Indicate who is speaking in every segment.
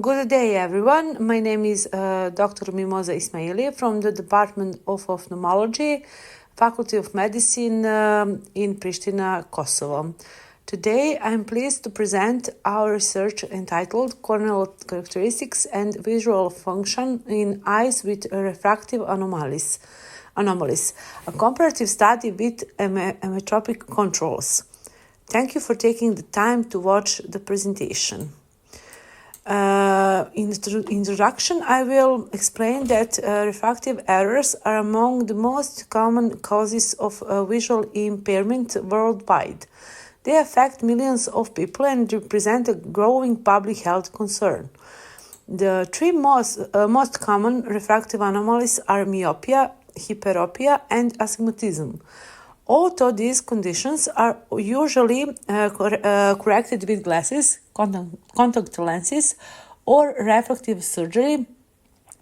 Speaker 1: Good day, everyone. My name is Dr. Mimoza Ismaili from the Department of Ophthalmology, Faculty of Medicine in Pristina, Kosovo. Today, I'm pleased to present our research entitled Corneal Characteristics and Visual Function in Eyes with Refractive Anomalies, a comparative study with emmetropic controls. Thank you for taking the time to watch the presentation. In the introduction, I will explain that refractive errors are among the most common causes of visual impairment worldwide. They affect millions of people and represent a growing public health concern. The three most common refractive anomalies are myopia, hyperopia, and astigmatism. Although these conditions are usually corrected with glasses, contact lenses, or refractive surgery,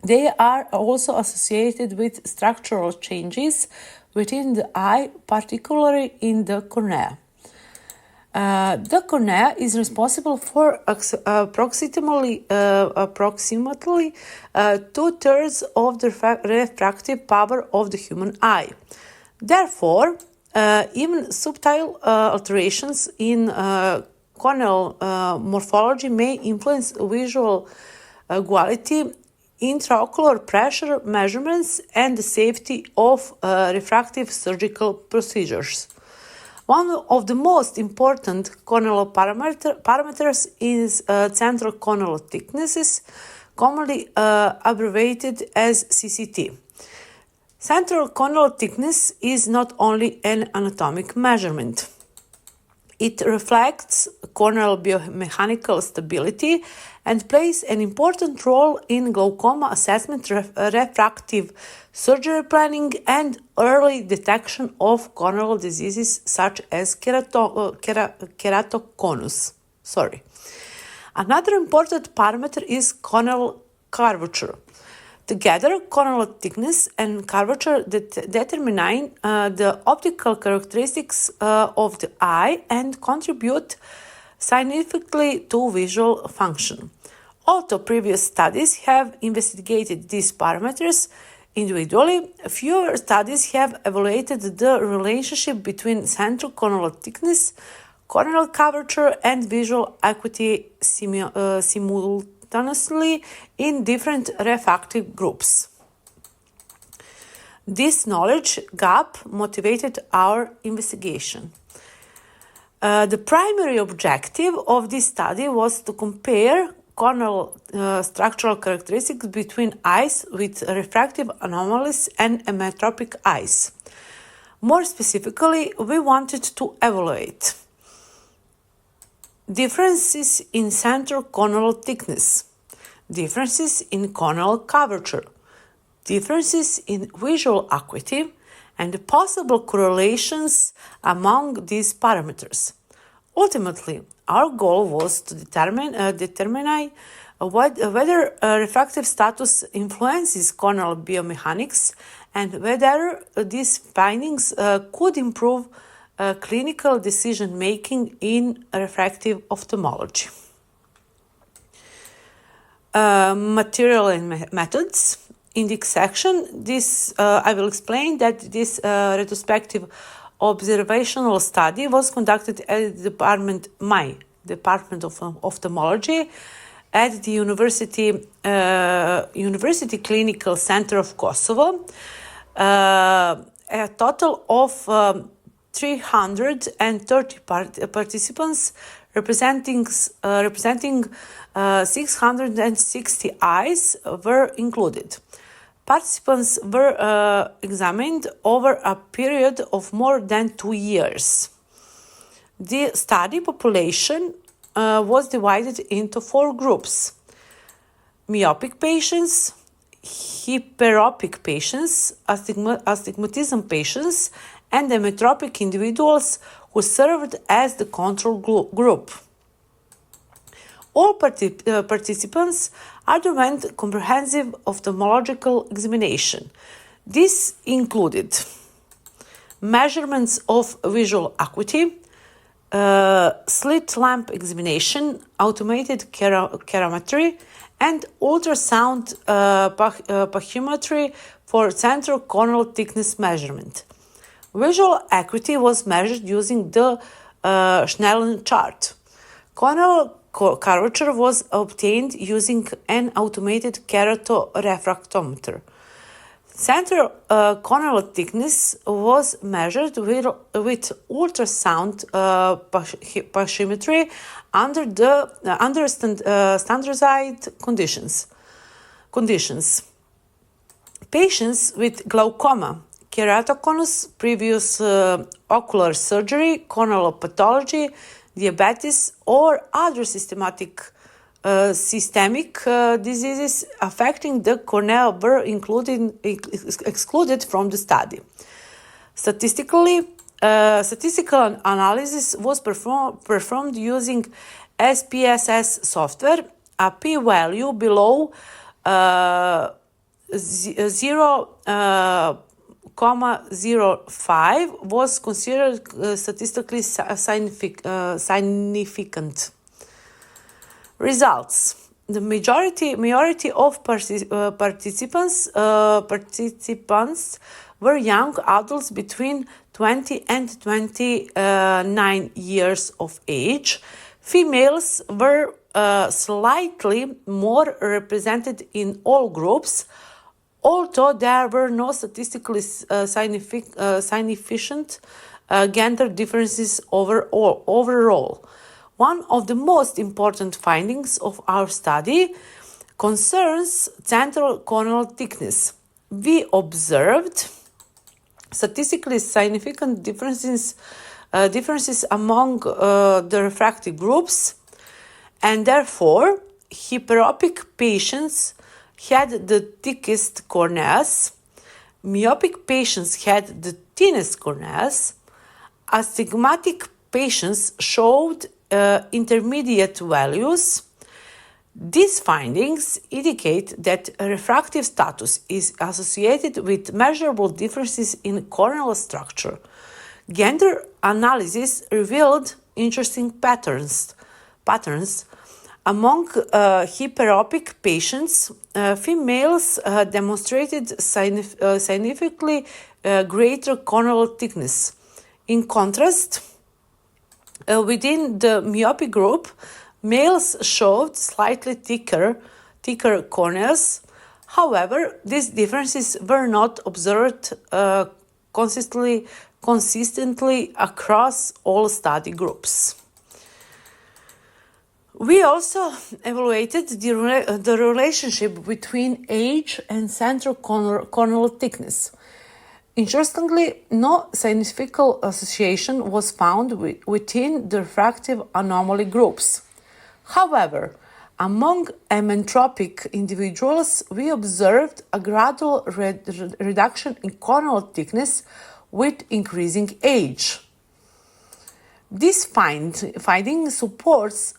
Speaker 1: they are also associated with structural changes within the eye, particularly in the cornea. The cornea is responsible for approximately 2/3 of the refractive power of the human eye. Therefore, even subtle alterations in corneal morphology may influence visual quality, intraocular pressure measurements, and the safety of refractive surgical procedures. One of the most important corneal parameters is central corneal thicknesses, commonly abbreviated as CCT. Central corneal thickness is not only an anatomic measurement. It reflects corneal biomechanical stability and plays an important role in glaucoma assessment, refractive surgery planning, and early detection of corneal diseases such as keratoconus. Another important parameter is corneal curvature. Together, corneal thickness and curvature determine the optical characteristics of the eye and contribute significantly to visual function. Although previous studies have investigated these parameters individually, fewer studies have evaluated the relationship between central corneal thickness, corneal curvature, and visual acuity simultaneously in different refractive groups. This knowledge gap motivated our investigation. The primary objective of this study was to compare corneal structural characteristics between eyes with refractive anomalies and emmetropic eyes. More specifically, we wanted to evaluate differences in central corneal thickness, differences in corneal curvature, differences in visual acuity, and possible correlations among these parameters. Ultimately, our goal was to determine whether refractive status influences corneal biomechanics and whether these findings could improve clinical decision-making in refractive ophthalmology. Material and methods. In this section, I will explain that this retrospective observational study was conducted at the my Department of Ophthalmology at the University Clinical Center of Kosovo. A total of 330 participants representing 660 eyes were included. Participants were examined over a period of more than 2 years. The study population was divided into 4 groups: myopic patients, hyperopic patients, astigmatism patients, and emmetropic individuals who served as the control group. All participants underwent comprehensive ophthalmological examination. This included measurements of visual acuity, slit lamp examination, automated cherometry, and ultrasound pachymetry for central corneal thickness measurement. Visual acuity was measured using the Snellen chart. Corneal curvature was obtained using an automated keratorefractometer. Central corneal thickness was measured with ultrasound pachymetry under standardized conditions. Patients with glaucoma, keratoconus, previous ocular surgery, corneal pathology, diabetes, or other systemic diseases affecting the cornea were excluded from the study. Statistical analysis was performed using SPSS software. A p-value below 0.05 was considered statistically significant. Results: the majority of participants were young adults between 20 and 29 years of age. Females were slightly more represented in all groups, although there were no statistically significant gender differences overall. One of the most important findings of our study concerns central corneal thickness. We observed statistically significant differences among the refractive groups, and therefore hyperopic patients had the thickest corneas, myopic patients had the thinnest corneas, astigmatic patients showed intermediate values. These findings indicate that refractive status is associated with measurable differences in corneal structure. Gender analysis revealed interesting patterns. Among hyperopic patients, females demonstrated significantly greater corneal thickness. In contrast, within the myopic group, males showed slightly thicker corneas. However, these differences were not observed consistently across all study groups. We also evaluated the relationship between age and central corneal thickness. Interestingly, no significant association was found within the refractive anomaly groups. However, among emmetropic individuals, we observed a gradual reduction in corneal thickness with increasing age. This finding supports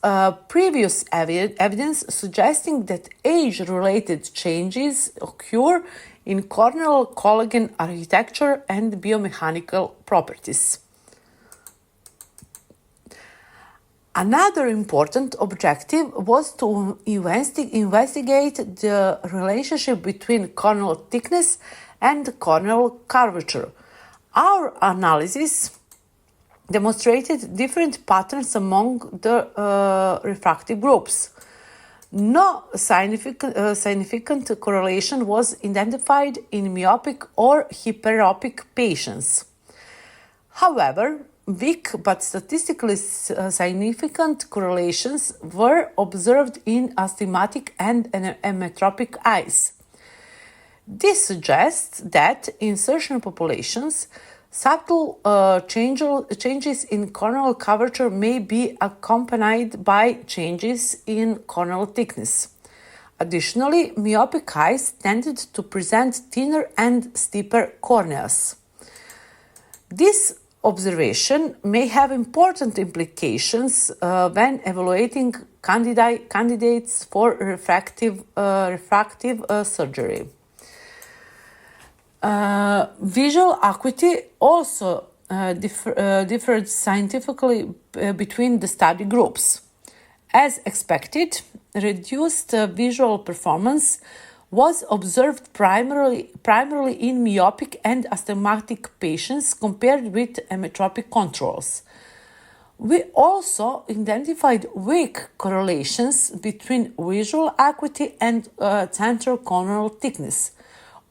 Speaker 1: previous evidence suggesting that age-related changes occur in corneal collagen architecture and biomechanical properties. Another important objective was to investigate the relationship between corneal thickness and corneal curvature. Our analysis demonstrated different patterns among the refractive groups. No significant correlation was identified in myopic or hyperopic patients. However, weak but statistically significant correlations were observed in astigmatic and emmetropic eyes. This suggests that in certain populations, subtle changes in corneal curvature may be accompanied by changes in corneal thickness. Additionally, myopic eyes tended to present thinner and steeper corneas. This observation may have important implications when evaluating candidates for refractive surgery. Visual acuity also differed scientifically between the study groups. As expected, reduced visual performance was observed primarily in myopic and astigmatic patients compared with emmetropic controls. We also identified weak correlations between visual acuity and central corneal thickness.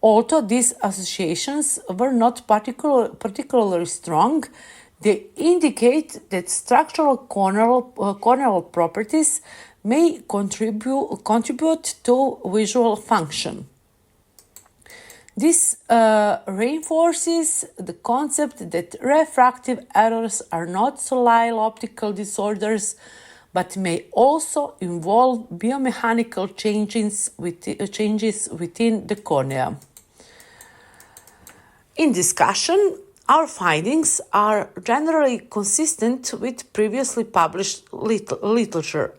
Speaker 1: Although these associations were not particularly strong, they indicate that structural corneal properties may contribute to visual function. This reinforces the concept that refractive errors are not solely optical disorders, but may also involve biomechanical changes within the cornea. In discussion, our findings are generally consistent with previously published literature.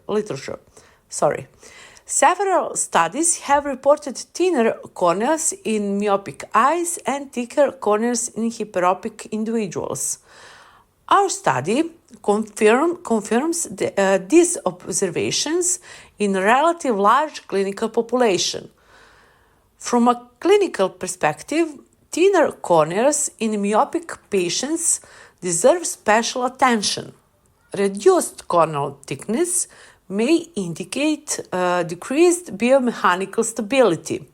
Speaker 1: Several studies have reported thinner corneas in myopic eyes and thicker corneas in hyperopic individuals. Our study confirms these observations in a relatively large clinical population. From a clinical perspective, thinner corneas in myopic patients deserve special attention. Reduced corneal thickness may indicate decreased biomechanical stability.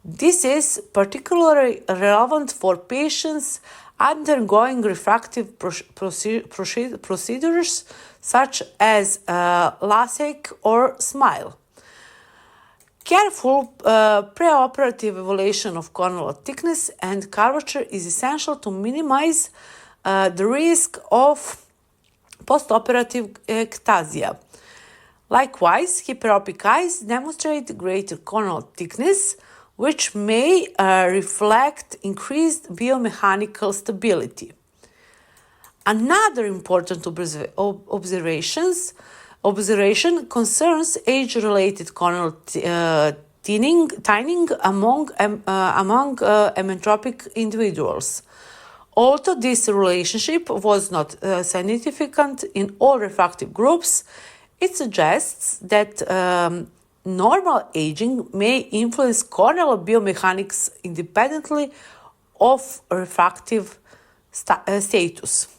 Speaker 1: This is particularly relevant for patients undergoing refractive procedures such as LASIK or SMILE. Careful preoperative evaluation of corneal thickness and curvature is essential to minimize the risk of postoperative ectasia. Likewise, hyperopic eyes demonstrate greater corneal thickness, which may reflect increased biomechanical stability. Another important observation concerns age-related corneal thinning among emmetropic individuals. Although this relationship was not significant in all refractive groups, it suggests that normal aging may influence corneal biomechanics independently of refractive status.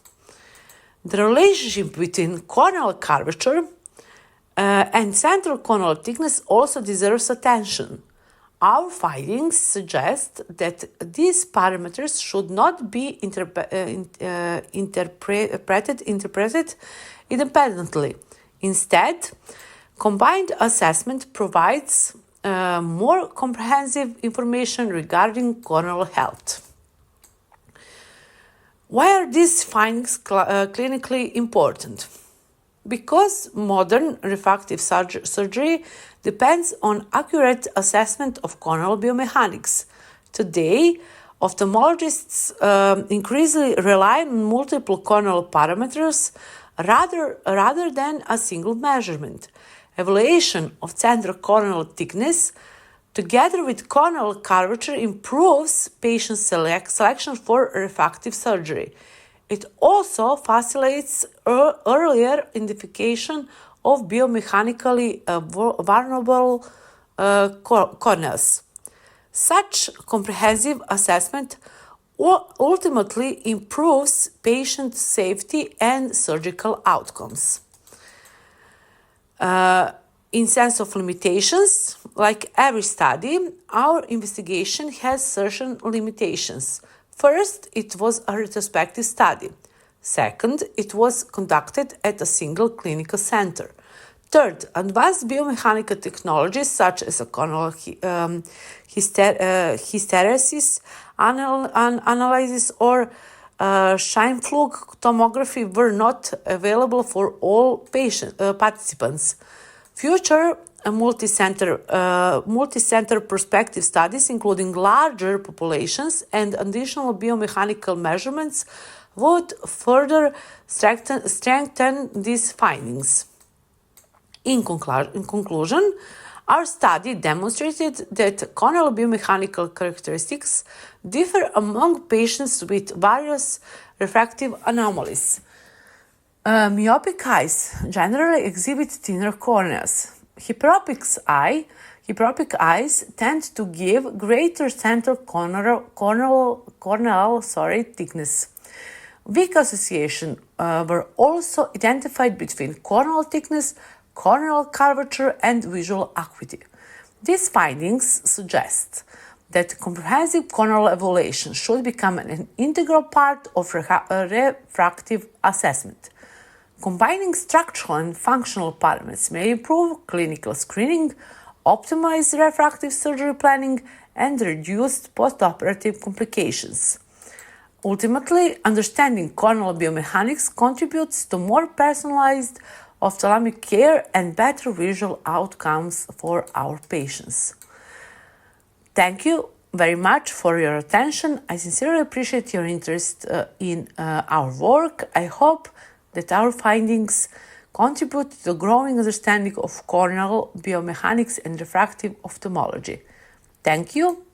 Speaker 1: The relationship between corneal curvature and central corneal thickness also deserves attention. Our findings suggest that these parameters should not be interpreted independently. Instead, combined assessment provides more comprehensive information regarding corneal health. Why are these findings clinically important? Because modern refractive surgery depends on accurate assessment of corneal biomechanics. Today, ophthalmologists increasingly rely on multiple corneal parameters rather than a single measurement. Evaluation of central corneal thickness together with corneal curvature improves patient selection for refractive surgery. It also facilitates earlier identification of biomechanically vulnerable corneas. Such comprehensive assessment ultimately improves patient safety and surgical outcomes. In sense of limitations, like every study, our investigation has certain limitations. First, it was a retrospective study. Second, it was conducted at a single clinical center. Third, advanced biomechanical technologies such as corneal hysteresis analysis or Scheimpflug tomography were not available for all participants. Future multi-center prospective studies, including larger populations and additional biomechanical measurements, would further strengthen these findings. In conclusion, Our study demonstrated that corneal biomechanical characteristics differ among patients with various refractive anomalies. Myopic eyes generally exhibit thinner corneas. Hyperopic eyes tend to give greater central corneal thickness. Weak association were also identified between corneal thickness, corneal curvature, and visual acuity. These findings suggest that comprehensive corneal evaluation should become an integral part of refractive assessment. Combining structural and functional parameters may improve clinical screening, optimize refractive surgery planning, and reduce postoperative complications. Ultimately, understanding corneal biomechanics contributes to more personalized ophthalmic care and better visual outcomes for our patients. Thank you very much for your attention. I sincerely appreciate your interest in our work. I hope that our findings contribute to the growing understanding of corneal biomechanics and refractive ophthalmology. Thank you.